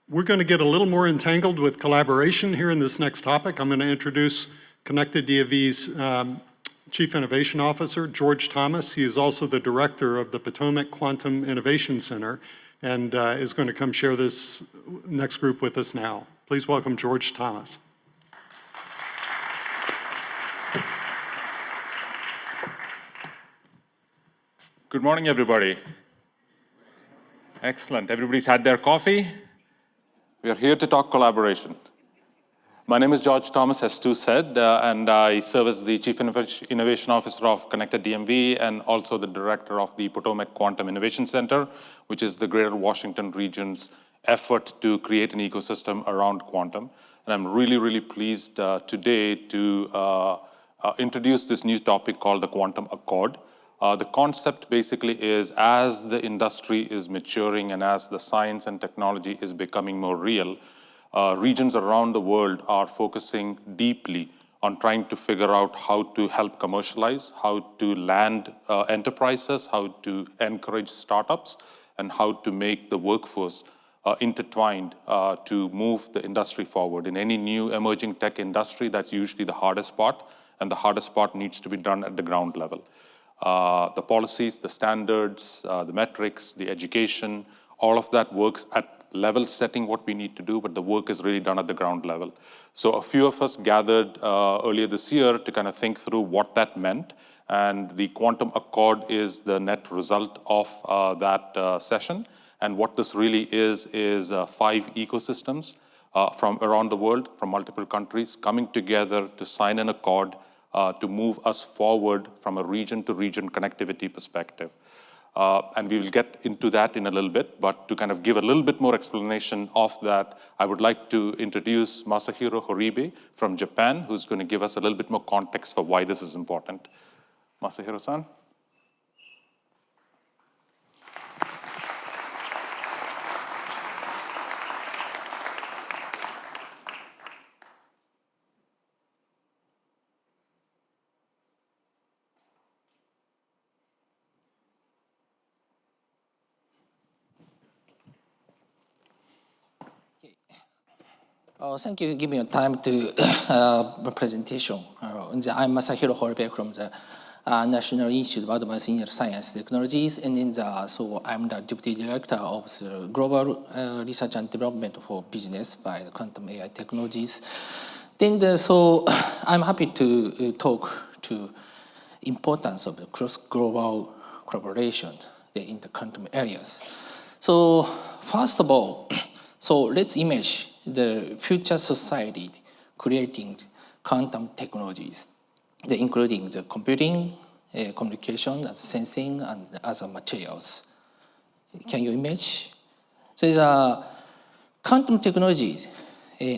We're going to get a little more entangled with collaboration here in this next topic. I'm going to introduce Connected DAV's Chief Innovation Officer, George Thomas. He is also the director of the Potomac Quantum Innovation Center and is going to come share this next group with us now. Please welcome George Thomas. Good morning, everybody. Excellent. Everybody's had their coffee? We are here to talk collaboration. My name is George Thomas, as Stu said, and I serve as the Chief Innovation Officer of Connected DMV and also the Director of the Potomac Quantum Innovation Center, which is the Greater Washington region's effort to create an ecosystem around quantum. And I'm really, really pleased today to introduce this new topic called the Quantum Accord. The concept basically is, as the industry is maturing and as the science and technology is becoming more real, regions around the world are focusing deeply on trying to figure out how to help commercialize, how to land enterprises, how to encourage startups, and how to make the workforce intertwined to move the industry forward. In any new emerging tech industry, that's usually the hardest part, and the hardest part needs to be done at the ground level. The policies, the standards, the metrics, the education, all of that works at level setting what we need to do, but the work is really done at the ground level. So a few of us gathered earlier this year to kind of think through what that meant, and the Quantum Accord is the net result of that session. And what this really is 5 ecosystems from around the world, from multiple countries, coming together to sign an accord to move us forward from a region-to-region connectivity perspective. And we will get into that in a little bit, but to kind of give a little bit more explanation of that, I would like to introduce Masahiro Horibe from Japan, who's going to give us a little bit more context for why this is important. Masahiro-san? Thank you for giving me time to presentation. I'm Masahiro Horibe from the National Institute of Advanced Engineering Science Technologies, and so I'm the Deputy Director of the Global Research and Development for Business by the Quantum AI Technologies. So I'm happy to talk to importance of the cross-global collaboration in the quantum areas. So first of all, so let's imagine the future society creating quantum technologies, including the computing, communication, sensing, and other materials. Can you imagine? So the quantum technologies,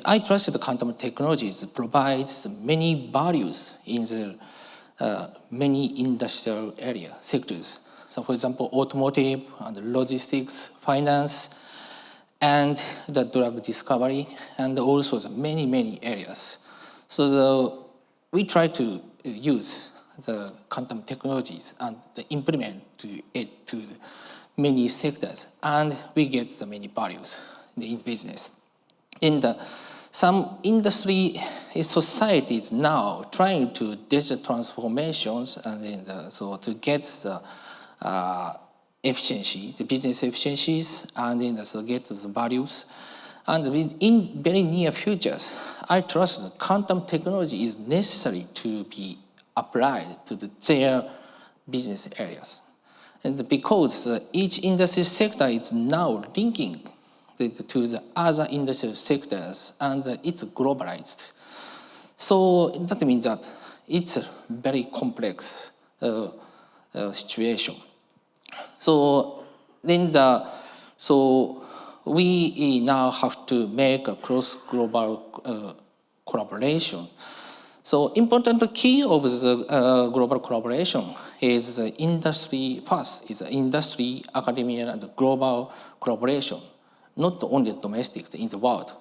I trust the quantum technologies provides many values in the many industrial area sectors. So for example, automotive and logistics, finance, and the drug discovery, and also the many areas. So we try to use the quantum technologies and implement it to many sectors, and we get the many values in business. In some industry societies now trying to digital transformations, and so to get the efficiency, the business efficiencies, and then so get the values. And in very near futures, I trust that quantum technology is necessary to be applied to their business areas. And because each industry sector is now linking to the other industry sectors, and it's globalized. So that means that it's a very complex situation. So then so we now have to make a cross-global collaboration. So important key of the global collaboration is industry, first is industry, academia, and global collaboration, not only domestic in the world.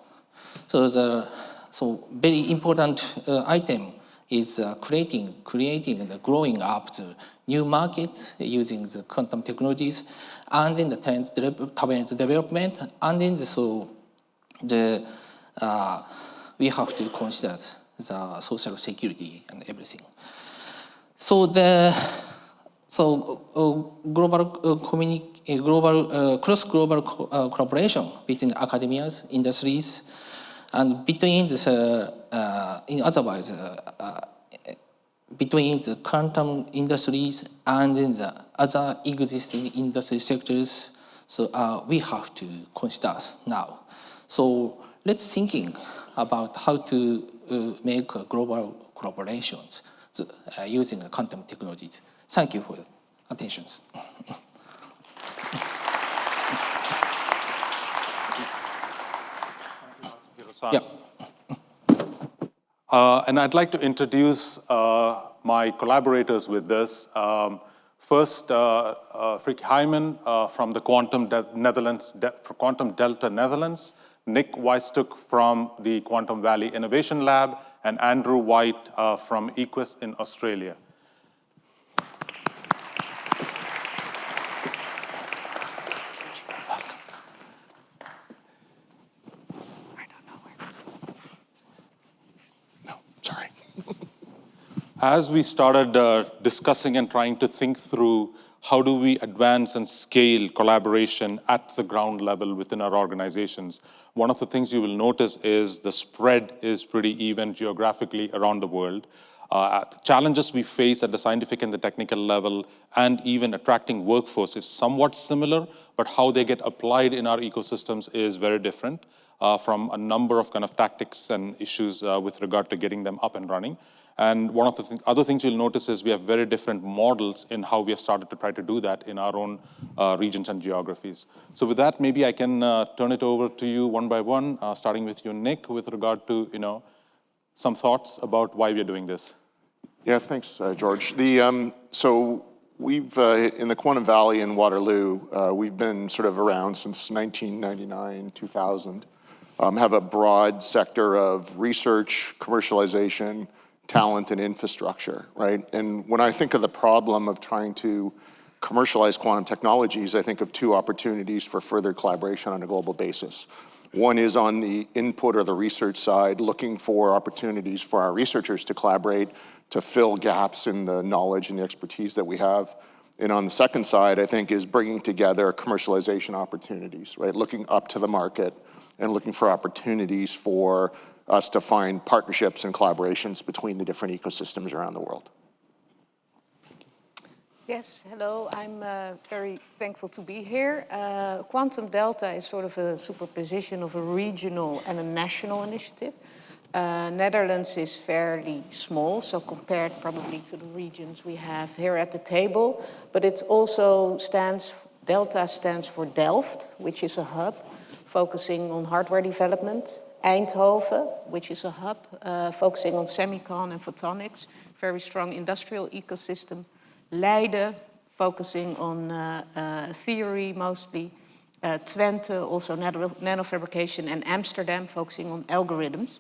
So very important item is creating and growing up the new markets using the quantum technologies, and then the talent development, and then so we have to consider the social security and everything. So cross-global collaboration between academias, industries, and between in other words, between the quantum industries and the other existing industry sectors. So we have to consider now. So let's thinking about how to make global collaborations using quantum technologies. Thank you for your attention. Yeah. And I'd like to introduce my collaborators with this. First, Freeke Heijman from the Quantum Delta Netherlands, Nick Werstiuk from the Quantum Valley Innovation Lab, and Andrew White from EQUS in Australia. As we started discussing and trying to think through how do we advance and scale collaboration at the ground level within our organizations, one of the things you will notice is the spread is pretty even geographically around the world. The challenges we face at the scientific and the technical level and even attracting workforce is somewhat similar, but how they get applied in our ecosystems is very different from a number of kind of tactics and issues with regard to getting them up and running. And one of the other things you'll notice is we have very different models in how we have started to try to do that in our own regions and geographies. So with that, maybe I can turn it over to you one by one, starting with you, Nick, with regard to some thoughts about why we're doing this. Yeah, thanks, George. So we've, in the Quantum Valley in Waterloo, we've been sort of around since 1999, 2000, have a broad sector of research, commercialization, talent, and infrastructure, right? And when I think of the problem of trying to commercialize quantum technologies, I think of two opportunities for further collaboration on a global basis. One is on the input or the research side, looking for opportunities for our researchers to collaborate to fill gaps in the knowledge and the expertise that we have. And on the second side, I think, is bringing together commercialization opportunities, right? Looking up to the market and looking for opportunities for us to find partnerships and collaborations between the different ecosystems around the world. Yes, hello. I'm very thankful to be here. Quantum Delta is sort of a superposition of a regional and a national initiative. Netherlands is fairly small, so compared probably to the regions we have here at the table, but it also Delta stands for Delft, which is a hub focusing on hardware development. Eindhoven, which is a hub focusing on semicon and photonics, very strong industrial ecosystem. Leiden, focusing on theory mostly. Twente, also nanofabrication, and Amsterdam, focusing on algorithms.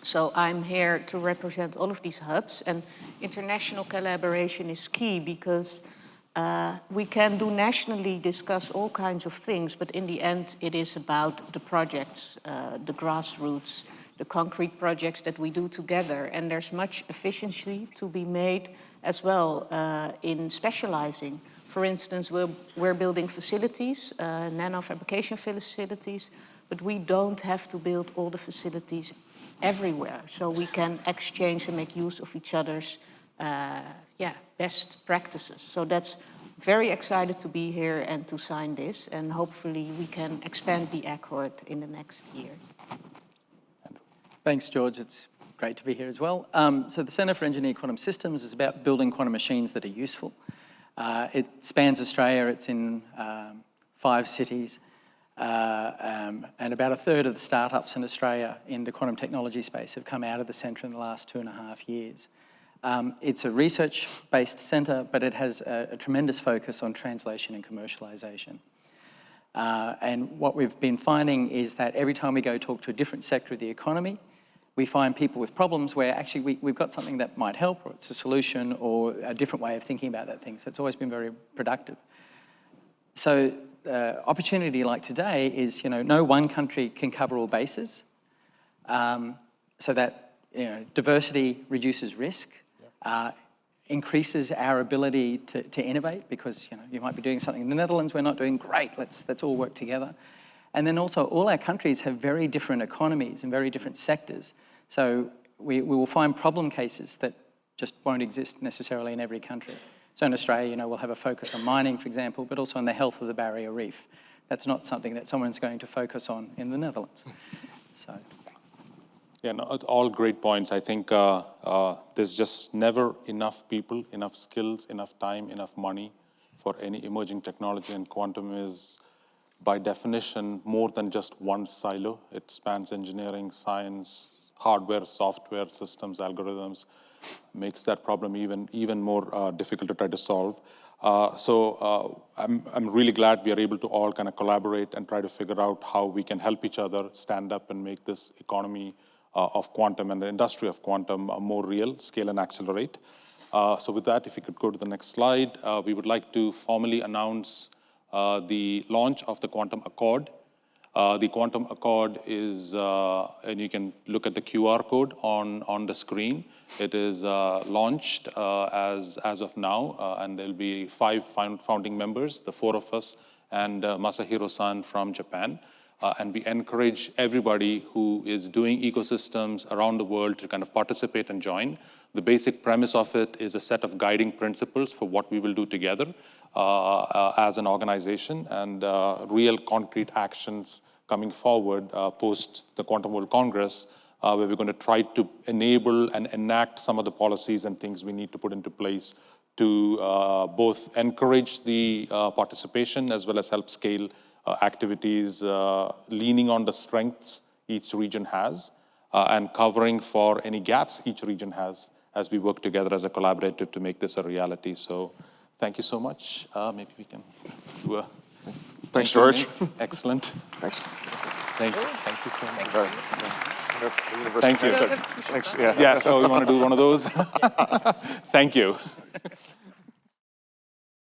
So I'm here to represent all of these hubs, and international collaboration is key because we can do nationally discuss all kinds of things, but in the end, it is about the projects, the grassroots, the concrete projects that we do together. And there's much efficiency to be made as well in specializing. For instance, we're building facilities, nanofabrication facilities, but we don't have to build all the facilities everywhere. So we can exchange and make use of each other's best practices. So that's very excited to be here and to sign this, and hopefully we can expand the accord in the next year. Thanks, George. It's great to be here as well. So the Centre for Engineered Quantum Systems is about building quantum machines that are useful. It spans Australia. It's in 5 cities. And about a third of the startups in Australia in the quantum technology space have come out of the centre in the last 2.5 years. It's a research-based centre, but it has a tremendous focus on translation and commercialisation. And what we've been finding is that every time we go talk to a different sector of the economy, we find people with problems where actually we've got something that might help, or it's a solution, or a different way of thinking about that thing. So it's always been very productive. So opportunity like today is, no one country can cover all bases, so that diversity reduces risk, increases our ability to innovate, because you might be doing something in the Netherlands, we're not doing great, let's all work together. And then also all our countries have very different economies and very different sectors. So we will find problem cases that just won't exist necessarily in every country. So in Australia, we'll have a focus on mining, for example, but also on the health of the barrier reef. That's not something that someone's going to focus on in the Netherlands. So. Yeah, no, it's all great points. I think there's just never enough people, enough skills, enough time, enough money for any emerging technology, and quantum is, by definition, more than just one silo. It spans engineering, science, hardware, software, systems, algorithms, makes that problem even more difficult to try to solve. So I'm really glad we are able to all kind of collaborate and try to figure out how we can help each other stand up and make this economy of quantum and the industry of quantum more real, scale and accelerate. So with that, if you could go to the next slide, we would like to formally announce the launch of the Quantum Accord. The Quantum Accord is, and you can look at the QR code on the screen. It is launched as of now, and there'll be 5 founding members, the 4 of us, and Masahiro-san from Japan. And we encourage everybody who is doing ecosystems around the world to kind of participate and join. The basic premise of it is a set of guiding principles for what we will do together as an organization, and real concrete actions coming forward post the Quantum World Congress, where we're going to try to enable and enact some of the policies and things we need to put into place to both encourage the participation as well as help scale activities, leaning on the strengths each region has, and covering for any gaps each region has as we work together as a collaborative to make this a reality. So thank you so much. Maybe we can do a... Thanks, George. Excellent. Thanks. Thank you. Thank you so much. Thank you. Thank you. Thanks. Yeah. Yeah, so we want to do one of those? Thank you.